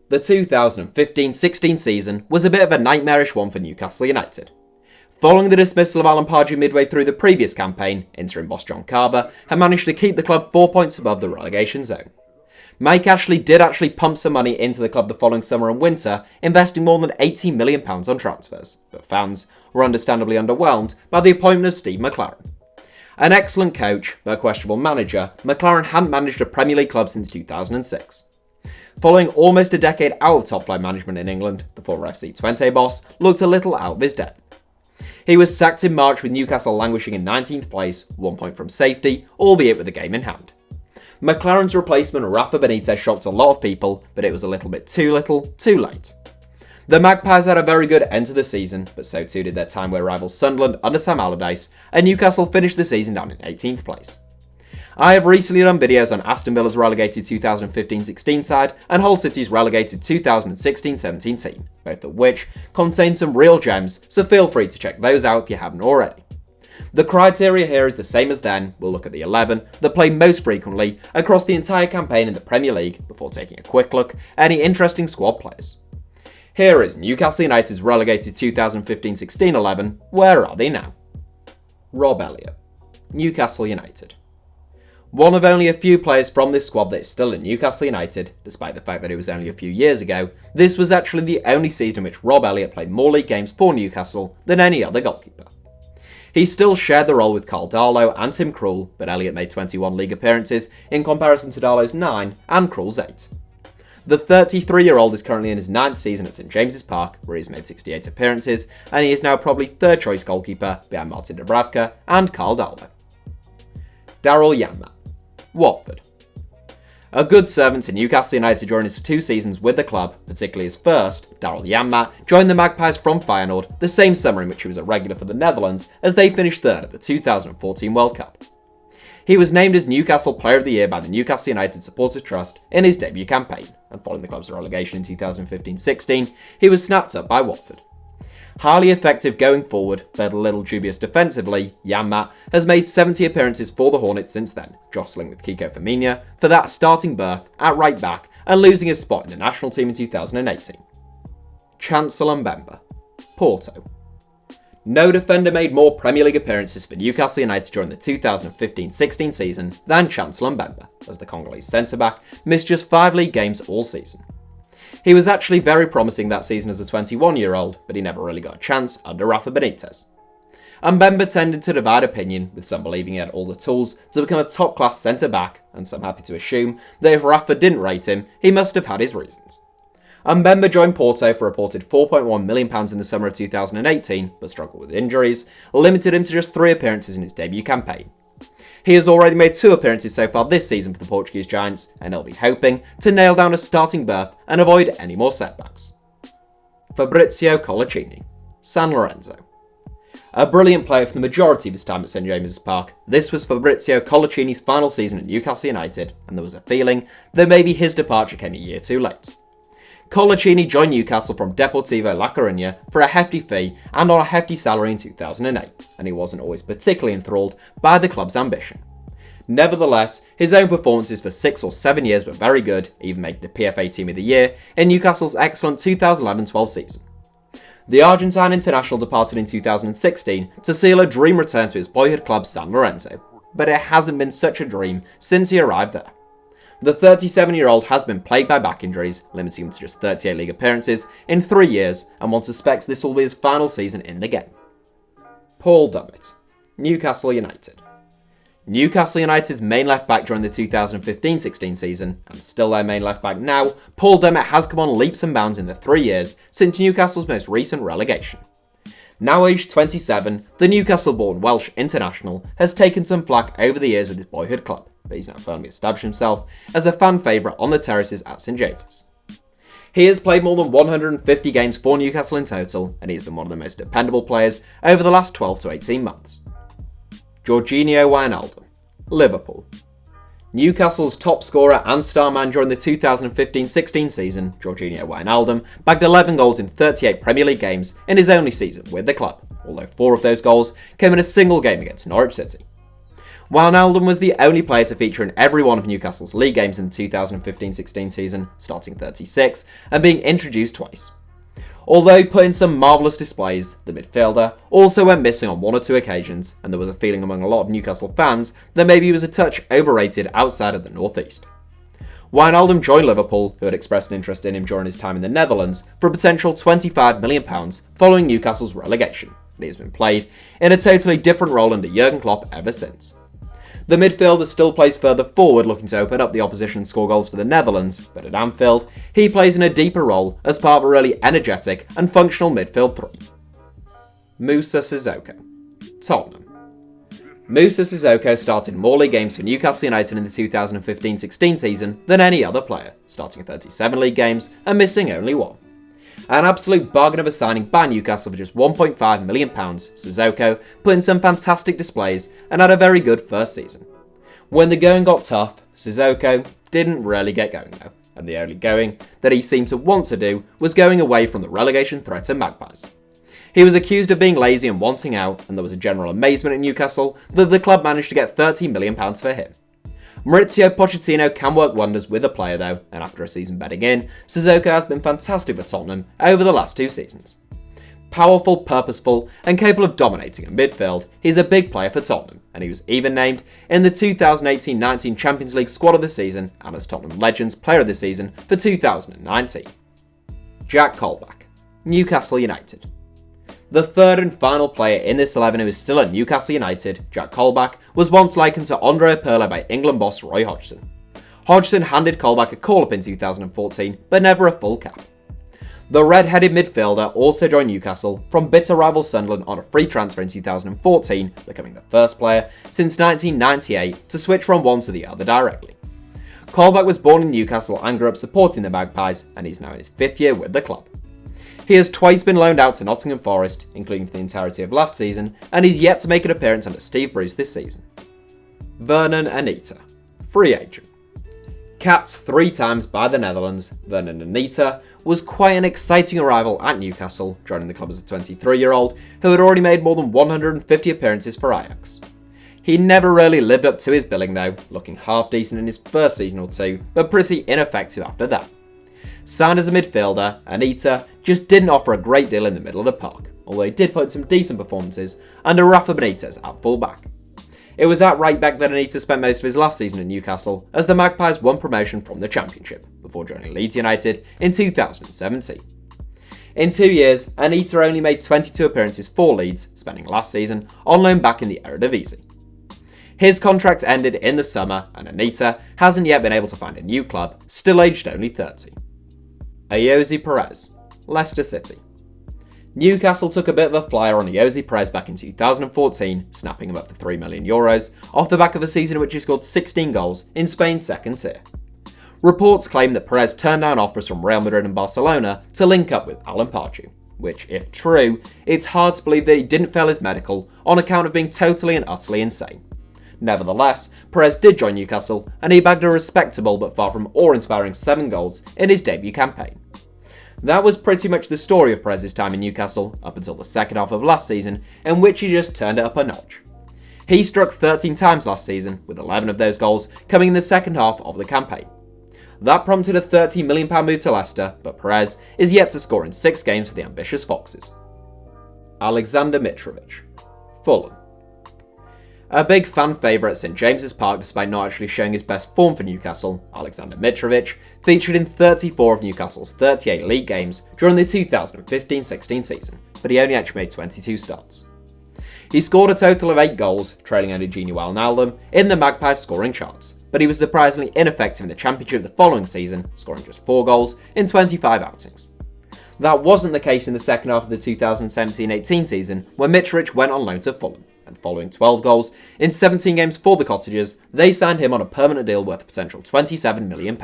The 2015-16 season was a bit of a nightmarish one for Newcastle United. Following the dismissal of Alan Pardew midway through the previous campaign, interim boss John Carver had managed to keep the club 4 points above the relegation zone. Mike Ashley did actually pump some money into the club the following summer and winter, investing more than £80 million on transfers, but fans were understandably underwhelmed by the appointment of Steve McClaren. An excellent coach, but a questionable manager, McClaren hadn't managed a Premier League club since 2006. Following almost a decade out of top-flight management in England, the former FC Twente boss looked a little out of his depth. He was sacked in March with Newcastle languishing in 19th place, 1 point from safety, albeit with the game in hand. McClaren's replacement, Rafa Benitez, shocked a lot of people, but it was a little bit too little, too late. The Magpies had a very good end to the season, but so too did their time-ware rival Sunderland under Sam Allardyce, and Newcastle finished the season down in 18th place. I have recently done videos on Aston Villa's relegated 2015-16 side and Hull City's relegated 2016-17 team, both of which contain some real gems, so feel free to check those out if you haven't already. The criteria here is the same as then. We'll look at the 11 that play most frequently across the entire campaign in the Premier League before taking a quick look at any interesting squad players. Here is Newcastle United's relegated 2015-16 11. Where are they now? Rob Elliot, Newcastle United. One of only a few players from this squad that is still in Newcastle United, despite the fact that it was only a few years ago, this was actually the only season in which Rob Elliot played more league games for Newcastle than any other goalkeeper. He still shared the role with Carl Darlow and Tim Krul, but Elliot made 21 league appearances in comparison to Darlow's 9 and Krul's 8. The 33-year-old is currently in his 9th season at St James's Park, where he's made 68 appearances, and he is now probably third choice goalkeeper behind Martin Dubravka and Carl Darlow. Daryl Janmaat, Watford. A good servant to Newcastle United during his 2 seasons with the club, particularly his first, Daryl Janmaat joined the Magpies from Feyenoord the same summer in which he was a regular for the Netherlands as they finished third at the 2014 World Cup. He was named as Newcastle Player of the Year by the Newcastle United Supporters Trust in his debut campaign, and following the club's relegation in 2015-16, he was snapped up by Watford. Highly effective going forward, but a little dubious defensively, Janmaat has made 70 appearances for the Hornets since then, jostling with Kiko Firmino for that starting berth at right back and losing his spot in the national team in 2018. Chancellor Mbemba, Porto. No defender made more Premier League appearances for Newcastle United during the 2015-16 season than Chancellor Mbemba, as the Congolese centre-back missed just 5 league games all season. He was actually very promising that season as a 21-year-old, but he never really got a chance under Rafa Benitez. Mbemba tended to divide opinion, with some believing he had all the tools to become a top-class centre-back, and some happy to assume that if Rafa didn't rate him, he must have had his reasons. Mbemba joined Porto for a reported £4.1 million in the summer of 2018, but struggled with injuries, limited him to just 3 appearances in his debut campaign. He has already made 2 appearances so far this season for the Portuguese Giants, and he'll be hoping to nail down a starting berth and avoid any more setbacks. Fabrizio Coloccini, San Lorenzo. A brilliant player for the majority of his time at St James's Park, this was Fabrizio Coloccini's final season at Newcastle United, and there was a feeling that maybe his departure came a year too late. Coloccini joined Newcastle from Deportivo La Coruña for a hefty fee and on a hefty salary in 2008, and he wasn't always particularly enthralled by the club's ambition. Nevertheless, his own performances for 6 or 7 years were very good, even making the PFA Team of the Year in Newcastle's excellent 2011-12 season. The Argentine international departed in 2016 to seal a dream return to his boyhood club San Lorenzo, but it hasn't been such a dream since he arrived there. The 37-year-old has been plagued by back injuries, limiting him to just 38 league appearances in 3 years, and one suspects this will be his final season in the game. Paul Dummett, Newcastle United. Newcastle United's main left-back during the 2015-16 season, and still their main left-back now, Paul Dummett has come on leaps and bounds in the 3 years since Newcastle's most recent relegation. Now aged 27, the Newcastle-born Welsh international has taken some flack over the years with his boyhood club, but he's now firmly established himself as a fan favourite on the terraces at St James's. He has played more than 150 games for Newcastle in total, and he's been one of the most dependable players over the last 12 to 18 months. Georginio Wijnaldum, Liverpool. Newcastle's top scorer and star man during the 2015-16 season, Georginio Wijnaldum, bagged 11 goals in 38 Premier League games in his only season with the club, although 4 of those goals came in a single game against Norwich City. Wijnaldum was the only player to feature in every one of Newcastle's league games in the 2015-16 season, starting 36, and being introduced twice. Although he put in some marvellous displays, the midfielder also went missing on one or two occasions, and there was a feeling among a lot of Newcastle fans that maybe he was a touch overrated outside of the northeast. Wijnaldum joined Liverpool, who had expressed an interest in him during his time in the Netherlands, for a potential £25 million following Newcastle's relegation, and he has been played in a totally different role under Jurgen Klopp ever since. The midfielder still plays further forward, looking to open up the opposition and score goals for the Netherlands, but at Anfield, he plays in a deeper role as part of a really energetic and functional midfield three. Moussa Sissoko, Tottenham. Moussa Sissoko started more league games for Newcastle United in the 2015-16 season than any other player, starting 37 league games and missing only one. An absolute bargain of a signing by Newcastle for just £1.5 million, Sissoko put in some fantastic displays and had a very good first season. When the going got tough, Sissoko didn't really get going though, and the only going that he seemed to want to do was going away from the relegation threat of Magpies. He was accused of being lazy and wanting out, and there was a general amazement at Newcastle that the club managed to get £30 million for him. Mauricio Pochettino can work wonders with a player though, and after a season bedding in, Sissoko has been fantastic for Tottenham over the last two seasons. Powerful, purposeful, and capable of dominating a midfield, he's a big player for Tottenham, and he was even named in the 2018-19 Champions League Squad of the Season and as Tottenham Legends Player of the Season for 2019. Jack Colback, Newcastle United. The third and final player in this 11 who is still at Newcastle United, Jack Colback, was once likened to Andre Pirlo by England boss Roy Hodgson. Hodgson handed Colback a call-up in 2014, but never a full cap. The red-headed midfielder also joined Newcastle from bitter rival Sunderland on a free transfer in 2014, becoming the first player since 1998 to switch from one to the other directly. Colback was born in Newcastle and grew up supporting the Magpies, and he's now in his fifth year with the club. He has twice been loaned out to Nottingham Forest, including for the entirety of last season, and he's yet to make an appearance under Steve Bruce this season. Perez and Anita, free agent. Capped 3 times by the Netherlands, Perez and Anita was quite an exciting arrival at Newcastle, joining the club as a 23-year-old who had already made more than 150 appearances for Ajax. He never really lived up to his billing though, looking half decent in his first season or two, but pretty ineffective after that. Signed as a midfielder, Anita just didn't offer a great deal in the middle of the park, although he did put in some decent performances under Rafa Benitez at full-back. It was at right-back that Anita spent most of his last season at Newcastle, as the Magpies won promotion from the Championship, before joining Leeds United in 2017. In 2 years, Anita only made 22 appearances for Leeds, spending last season on loan back in the Eredivisie. His contract ended in the summer, and Anita hasn't yet been able to find a new club, still aged only 30. Ayoze Perez, Leicester City. Newcastle took a bit of a flyer on Ayoze Perez back in 2014, snapping him up for €3 million, off the back of a season in which he scored 16 goals in Spain's second tier. Reports claim that Perez turned down offers from Real Madrid and Barcelona to link up with Alan Pardew, which, if true, it's hard to believe that he didn't fail his medical on account of being totally and utterly insane. Nevertheless, Perez did join Newcastle, and he bagged a respectable but far from awe-inspiring 7 goals in his debut campaign. That was pretty much the story of Perez's time in Newcastle, up until the second half of last season, in which he just turned it up a notch. He struck 13 times last season, with 11 of those goals coming in the second half of the campaign. That prompted a £30 million move to Leicester, but Perez is yet to score in 6 games for the ambitious Foxes. Alexander Mitrovic, Fulham. A big fan favourite at St James's Park despite not actually showing his best form for Newcastle, Alexander Mitrovic featured in 34 of Newcastle's 38 league games during the 2015-16 season, but he only actually made 22 starts. He scored a total of 8 goals, trailing only Georginio Wijnaldum in the Magpies scoring charts, but he was surprisingly ineffective in the Championship the following season, scoring just 4 goals in 25 outings. That wasn't the case in the second half of the 2017-18 season, when Mitrovic went on loan to Fulham, and following 12 goals in 17 games for the Cottagers, they signed him on a permanent deal worth a potential £27 million.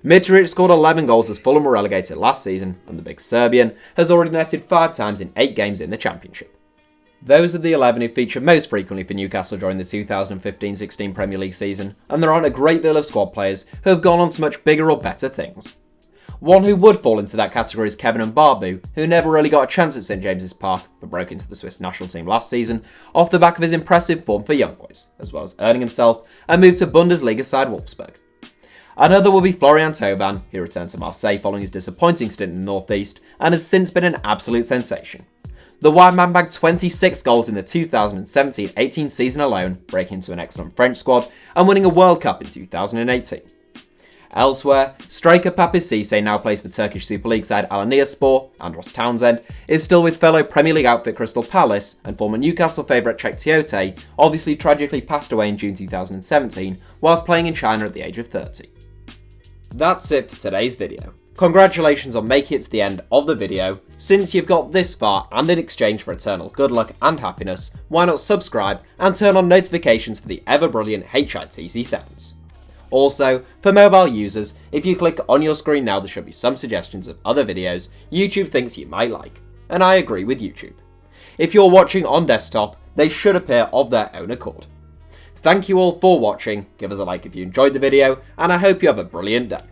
Mitrovic scored 11 goals as Fulham were relegated last season, and the big Serbian has already netted 5 times in 8 games in the Championship. Those are the 11 who feature most frequently for Newcastle during the 2015-16 Premier League season, and there aren't a great deal of squad players who have gone on to much bigger or better things. One who would fall into that category is Kevin Mbemba, who never really got a chance at St James's Park, but broke into the Swiss national team last season off the back of his impressive form for young boys, as well as earning himself a move to Bundesliga side Wolfsburg. Another will be Florian Thauvin, who returned to Marseille following his disappointing stint in the Northeast and has since been an absolute sensation. The white man bagged 26 goals in the 2017-18 season alone, breaking into an excellent French squad and winning a World Cup in 2018. Elsewhere, striker Papis Cisse now plays for Turkish Super League side Alanyaspor, and Ross Townsend is still with fellow Premier League outfit Crystal Palace, and former Newcastle favourite Cheick Tiote obviously tragically passed away in June 2017 whilst playing in China at the age of 30. That's it for today's video. Congratulations on making it to the end of the video. Since you've got this far and in exchange for eternal good luck and happiness, why not subscribe and turn on notifications for the ever brilliant HITC Sevens. Also, for mobile users, if you click on your screen now there should be some suggestions of other videos YouTube thinks you might like, and I agree with YouTube. If you're watching on desktop, they should appear of their own accord. Thank you all for watching, give us a like if you enjoyed the video, and I hope you have a brilliant day.